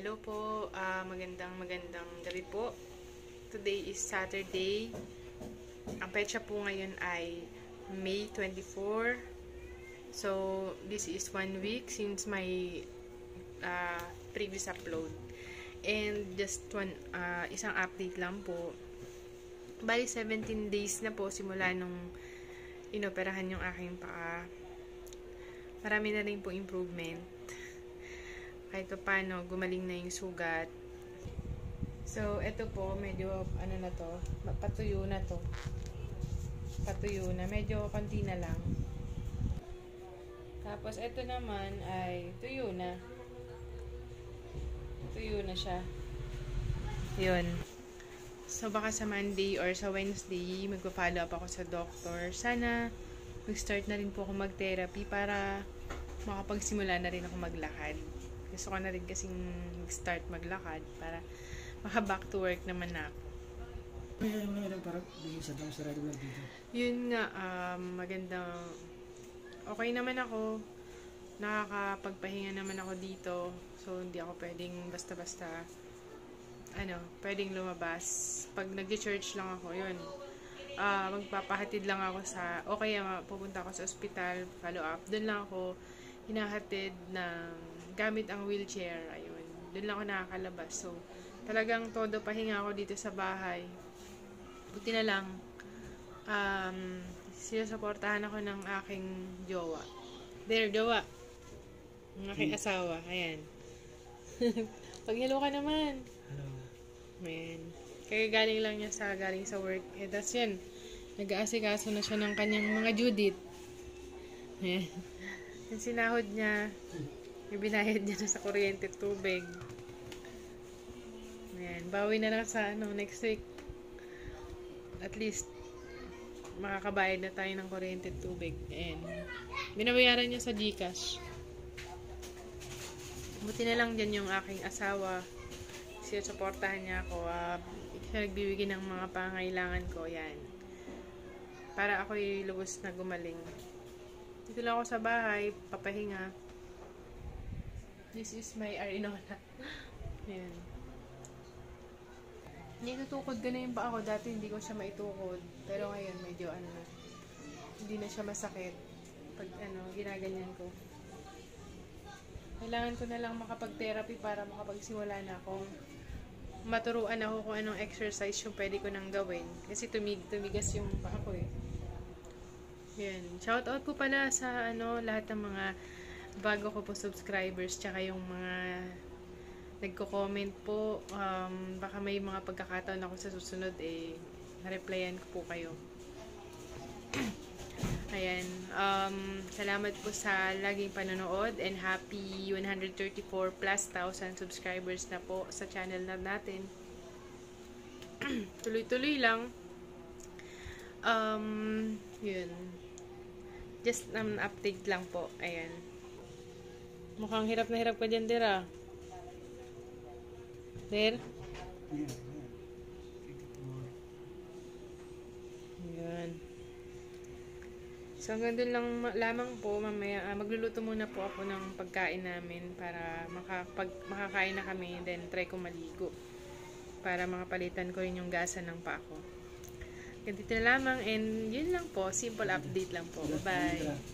Hello po, magandang gabi po. Today is Saturday. Ang petsa po ngayon ay May 24. So, this is 1 week since my previous upload. And just isang update lang po. Bali, 17 days na po simula nung inoperahan yung aking paa. Marami na rin po improvement. Kahit paano, gumaling na yung sugat. So, ito po, medyo, patuyo na to. Patuyo na. Medyo konti na lang. Tapos, ito naman ay tuyo na. Tuyo na siya. Yun. So, baka sa Monday or sa Wednesday, magpa-follow up ako sa doctor. Sana, mag-start na rin po ako mag-therapy para makapagsimula na rin ako maglakad. Gusto ko na rin kasing start maglakad para maka-back to work naman na ako. Parang sa dami sa regular dito. Yun nga, magandang okay naman ako. Nakakapagpahinga naman ako dito. So, hindi ako pwedeng basta-basta pwedeng lumabas. Pag nag-church lang ako, yun. Magpapahatid lang ako o kaya pupunta ako sa ospital, follow up. Doon lang ako hinahatid ng gamit ang wheelchair. Ayun. Doon lang ako nakakalabas. So, talagang todo pahinga ako dito sa bahay. Buti na lang, sinusuportahan ako ng aking jowa. There, jowa. Ang aking asawa. Ayan. Pag-hello ka naman. Hello. Ayan. Kaya galing sa work. Tas yan. Nag-aasikaso na siya ng kanyang mga Judith. Ayan. Yung sinahod niya, ibinayad niya na sa kuryente at tubig. Ayan. Bawi na lang sa next week. At least, makakabayad na tayo ng kuryente at tubig. Ayan. Binabayaran niya sa GCash. Buti na lang dyan yung aking asawa. Sinusuportahan niya ako. Siya nagbibigay ng mga pangailangan ko. Yan. Para ako'y lubos na gumaling. Dito lang ako sa bahay. Papahinga. This is my Arinola. Yan. Nitutukod ko na yung paa ko. Dati hindi ko siya maitukod. Pero ngayon medyo hindi na siya masakit. Pag ginaganyan ko. Kailangan ko na lang makapag-therapy para makapagsimula na akong maturuan ako kung anong exercise yung pwede ko nang gawin. Kasi tumigas yung paa ko eh. Yan. Shoutout po pala sa lahat ng mga bago ko po subscribers tsaka yung mga nagko-comment po. Baka may mga pagkakataon ako sa susunod na-replyan ko po kayo. Ayan. Salamat po sa laging panonood and happy 134 plus thousand subscribers na po sa channel natin. Tuloy-tuloy lang. Yun. Just update lang po. Ayan. Mukhang hirap na hirap ka dyan, Dera. Der? Ayan. So, hanggang doon lang lamang po. Mamaya, magluluto muna po ako ng pagkain namin para makakain na kami. Then, try ko maligo. Para makapalitan ko rin yung gasa ng paa ko. Ganito na lamang. And, yun lang po. Simple update lang po. Bye-bye.